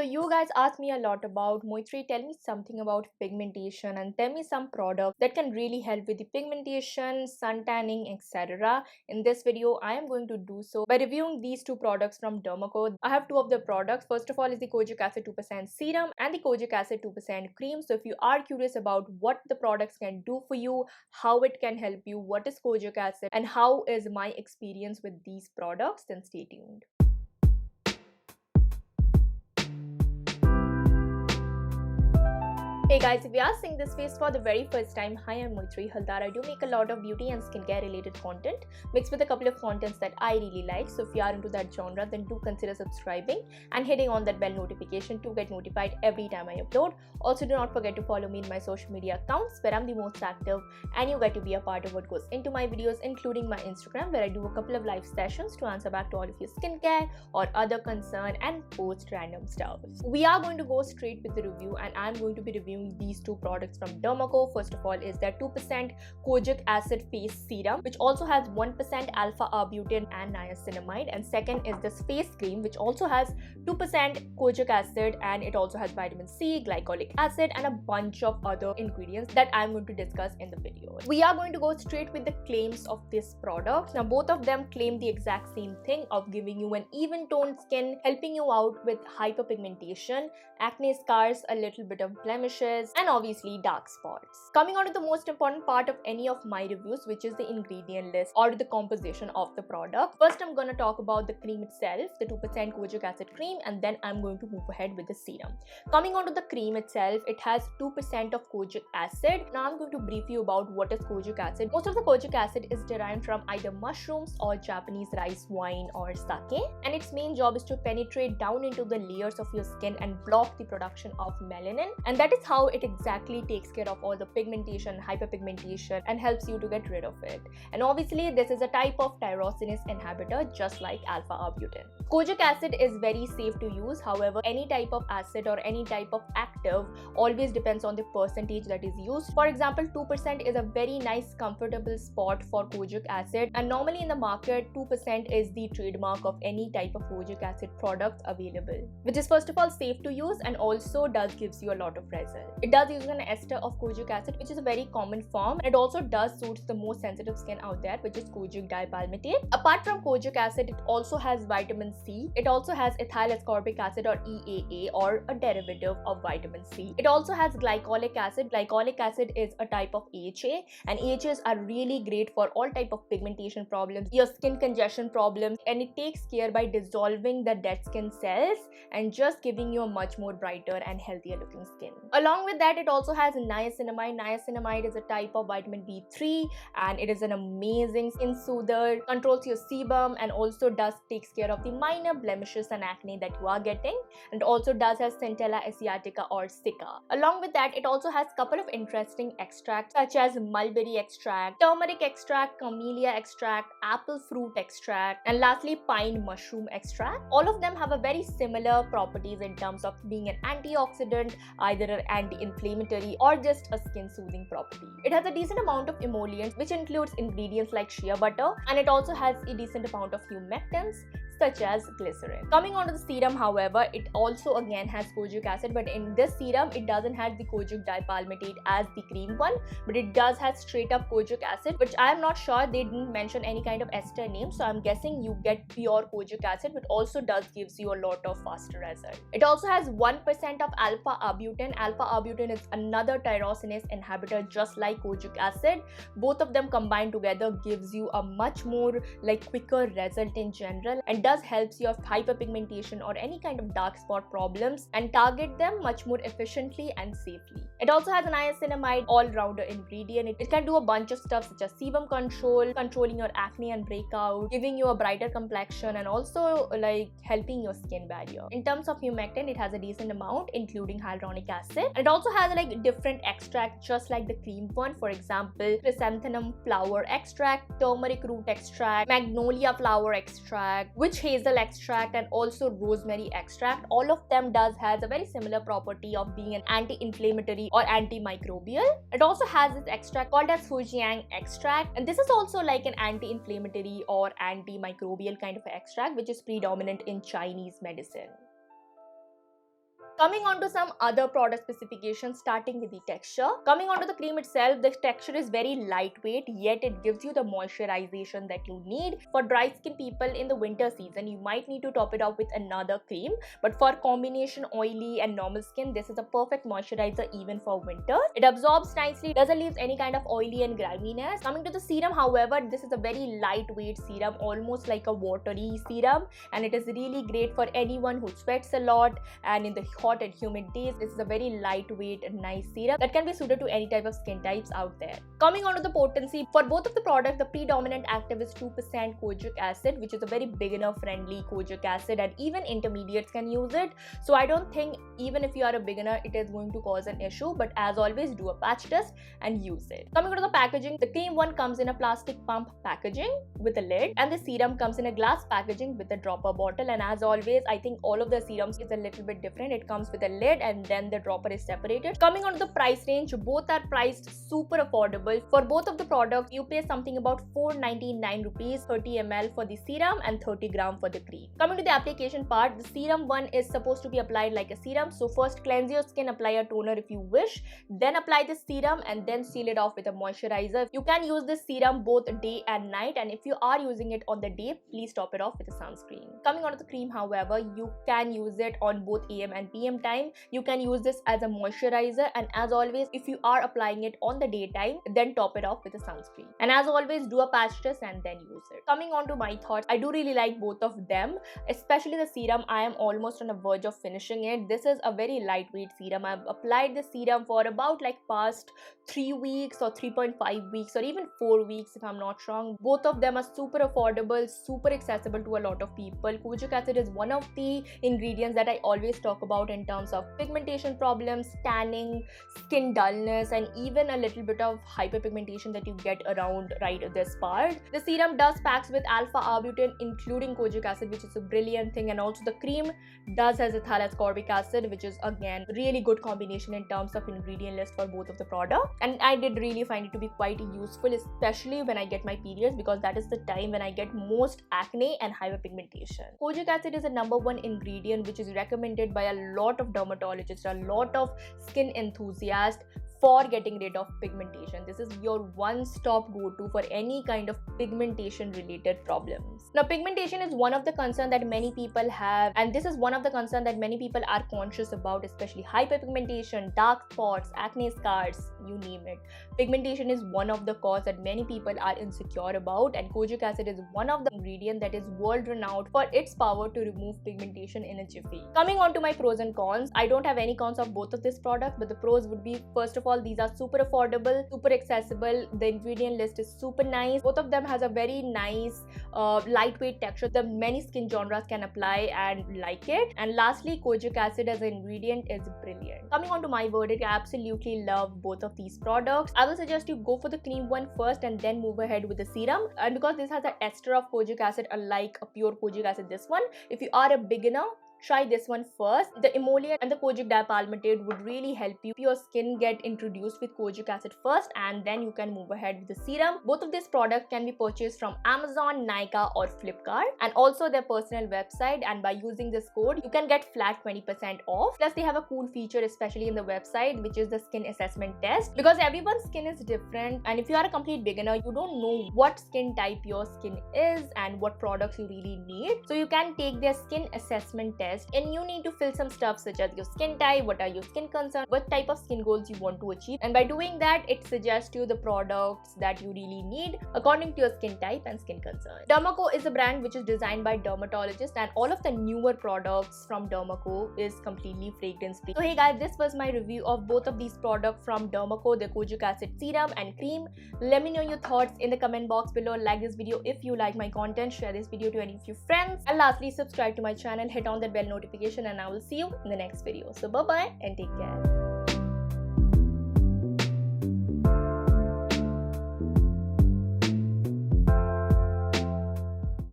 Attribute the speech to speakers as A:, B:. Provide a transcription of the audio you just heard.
A: you guys asked me a lot about Moitri, tell me something about pigmentation and tell me some product that can really help with the pigmentation, sun tanning, etc. In this video, I am going to do so by reviewing these two products from Dermaco. I have two of the products. First of all is the kojic acid 2% serum and the kojic acid 2% cream. So if you are curious about what the products can do for you, how it can help you, what is kojic acid and how is my experience with these products, then stay tuned. Hey guys, if you are seeing this face for the very first time, hi, I'm Moitri Haldar. I do make a lot of beauty and skincare related content mixed with a couple of contents that I really like. So if you are into that genre, then do consider subscribing and hitting on that bell notification to get notified every time I upload. Also, do not forget to follow me in my social media accounts where I'm the most active and you get to be a part of what goes into my videos, including my Instagram where I do a couple of live sessions to answer back to all of your skincare or other concern and post random stuff. We are going to go straight with the review and I'm going to be reviewing these two products from Dermaco. First of all is their 2% kojic acid face serum, which also has 1% alpha arbutin and niacinamide, and second is this face cream, which also has 2% kojic acid and it also has vitamin C, glycolic acid and a bunch of other ingredients that I'm going to discuss in the video. We are going to go straight with the claims of this product. Now both of them claim the exact same thing of giving you an even toned skin, helping you out with hyperpigmentation, acne scars, a little bit of blemishes, and obviously dark spots. Coming on to the most important part of any of my reviews, which is the ingredient list or the composition of the product. First, I'm going to talk about the cream itself, the 2% kojic acid cream, and then I'm going to move ahead with the serum. Coming on to the cream itself, it has 2% of kojic acid. Now I'm going to brief you about what is kojic acid. Most of the kojic acid is derived from either mushrooms or Japanese rice wine or sake, and its main job is to penetrate down into the layers of your skin and block the production of melanin, and that is how it exactly takes care of all the pigmentation, hyperpigmentation, and helps you to get rid of it. And obviously this is a type of tyrosinase inhibitor just like alpha arbutin. Kojic acid is very safe to use. However, any type of acid or any type of active always depends on the percentage that is used. For example, 2% is a very nice comfortable spot for kojic acid, and normally in the market 2% is the trademark of any type of kojic acid products available, which is first of all safe to use and also gives you a lot of result. It does use an ester of kojic acid, which is a very common form. It also does suit the most sensitive skin out there, which is kojic dipalmitate. Apart from kojic acid, it also has vitamin C. It also has ethyl ascorbic acid or EAA, or a derivative of vitamin C. It also has glycolic acid. Glycolic acid is a type of AHA, and AHAs are really great for all type of pigmentation problems, your skin congestion problems, and it takes care by dissolving the dead skin cells and just giving you a much more brighter and healthier looking skin. Along with that, it also has niacinamide. Niacinamide is a type of vitamin B3 and it is an amazing skin soother, controls your sebum, and also takes care of the minor blemishes and acne that you are getting, and also has Centella asiatica or Sika. Along with that, it also has a couple of interesting extracts such as mulberry extract, turmeric extract, camellia extract, apple fruit extract, and lastly pine mushroom extract. All of them have a very similar properties in terms of being an antioxidant, either an anti-inflammatory or just a skin soothing property. It has a decent amount of emollients, which includes ingredients like shea butter, and it also has a decent amount of humectants such as glycerin. Coming on to the serum, however, it also again has kojic acid, but in this serum it doesn't have the kojic dipalmitate as the cream one, but it does have straight up kojic acid, which I am not sure, they didn't mention any kind of ester name, so I'm guessing you get pure kojic acid, but also gives you a lot of faster result. It also has 1% of alpha arbutin. Alpha arbutin is another tyrosinase inhibitor just like kojic acid. Both of them combined together gives you a much more quicker result in general, and helps you with hyperpigmentation or any kind of dark spot problems and target them much more efficiently and safely. It also has a niacinamide all-rounder ingredient. It can do a bunch of stuff such as sebum control, controlling your acne and breakout, giving you a brighter complexion, and also helping your skin barrier. In terms of humectant, it has a decent amount including hyaluronic acid. It also has different extracts just like the cream one. For example, chrysanthemum flower extract, turmeric root extract, magnolia flower extract, witch hazel extract, and also rosemary extract. All of them has a very similar property of being an anti-inflammatory or antimicrobial. It also has this extract called as Fujiang extract, and this is also like an anti-inflammatory or antimicrobial kind of extract which is predominant in Chinese medicine. Coming on to some other product specifications, starting with the texture. Coming on to the cream itself, the texture is very lightweight, yet it gives you the moisturization that you need. For dry skin people in the winter season, you might need to top it up with another cream, but for combination oily and normal skin, this is a perfect moisturizer even for winter. It absorbs nicely, doesn't leave any kind of oily and griminess. Coming to the serum, however, this is a very lightweight serum, almost like a watery serum, and it is really great for anyone who sweats a lot, and in the hot and humid days, this is a very lightweight and nice serum that can be suited to any type of skin types out there. Coming on to the potency, for both of the products, the predominant active is 2% kojic acid, which is a very beginner friendly kojic acid, and even intermediates can use it. So I don't think even if you are a beginner, it is going to cause an issue, but as always, do a patch test and use it. Coming on to the packaging, the cream one comes in a plastic pump packaging with a lid, and the serum comes in a glass packaging with a dropper bottle. And as always, I think all of the serums is a little bit different. It comes with a lid and then the dropper is separated. Coming on to the price range, both are priced super affordable. For both of the products, you pay something about 499 rupees, 30 ml for the serum and 30 gram for the cream. Coming to the application part, the serum one is supposed to be applied like a serum. So first cleanse your skin, apply a toner if you wish, then apply the serum and then seal it off with a moisturizer. You can use this serum both day and night, and if you are using it on the day, please top it off with a sunscreen. Coming on to the cream, however, you can use it on both AM and PM time. You can use this as a moisturizer, and as always, if you are applying it on the daytime, then top it off with a sunscreen. And as always, do a patch test and then use it. Coming on to my thoughts, I do really like both of them, especially the serum. I am almost on the verge of finishing it. This is a very lightweight serum. I've applied this serum for about like past 3 weeks or 3.5 weeks or even 4 weeks if I'm not wrong. Both of them are super affordable, super accessible to a lot of people. Kojic acid is one of the ingredients that I always talk about in terms of pigmentation problems, tanning, skin dullness, and even a little bit of hyperpigmentation that you get around right this part. The serum does packs with alpha arbutin including kojic acid, which is a brilliant thing, and also the cream does has ethyl ascorbic acid, which is again really good combination in terms of ingredient list for both of the products. And I did really find it to be quite useful, especially when I get my periods, because that is the time when I get most acne and hyperpigmentation. Kojic acid is a #1 ingredient which is recommended by a lot of dermatologists, a lot of skin enthusiasts for getting rid of pigmentation. This is your one-stop go-to for any kind of pigmentation related problems. Now, pigmentation is one of the concerns that many people have, and this is one of the concerns that many people are conscious about, especially hyperpigmentation, dark spots, acne scars, you name it. Pigmentation is one of the causes that many people are insecure about, and kojic acid is one of the ingredients that is world-renowned for its power to remove pigmentation in a jiffy. Coming on to my pros and cons, I don't have any cons of both of these products, but the pros would be, first of all, these are super affordable, super accessible. The ingredient list is super nice. Both of them has a very nice lightweight texture that many skin genres can apply and like it. And lastly, kojic acid as an ingredient is brilliant. Coming on to my verdict, I absolutely love both of these products. I will suggest you go for the cream one first and then move ahead with the serum. And because this has an ester of kojic acid, unlike a pure kojic acid, this one, if you are a beginner, try this one first. The emollient and the kojic dipalmitate would really help you. Your skin get introduced with kojic acid first, and then you can move ahead with the serum. Both of these products can be purchased from Amazon, Nykaa or Flipkart, and also their personal website, and by using this code you can get flat 20% off. Plus they have a cool feature, especially in the website, which is the skin assessment test, because everyone's skin is different, and if you are a complete beginner, you don't know what skin type your skin is and what products you really need. So you can take their skin assessment test, and you need to fill some stuff such as your skin type, what are your skin concerns, what type of skin goals you want to achieve, and by doing that it suggests you the products that you really need according to your skin type and skin concern. Derma-Co is a brand which is designed by dermatologists, and all of the newer products from Derma-Co is completely fragrance free. So hey guys, this was my review of both of these products from Derma-Co, the kojic acid serum and cream. Let me know your thoughts in the comment box below. Like this video if you like my content, share this video to any of your friends, and lastly subscribe to my channel, hit on that bell notification, and I will see you in the next video. So bye bye and take care.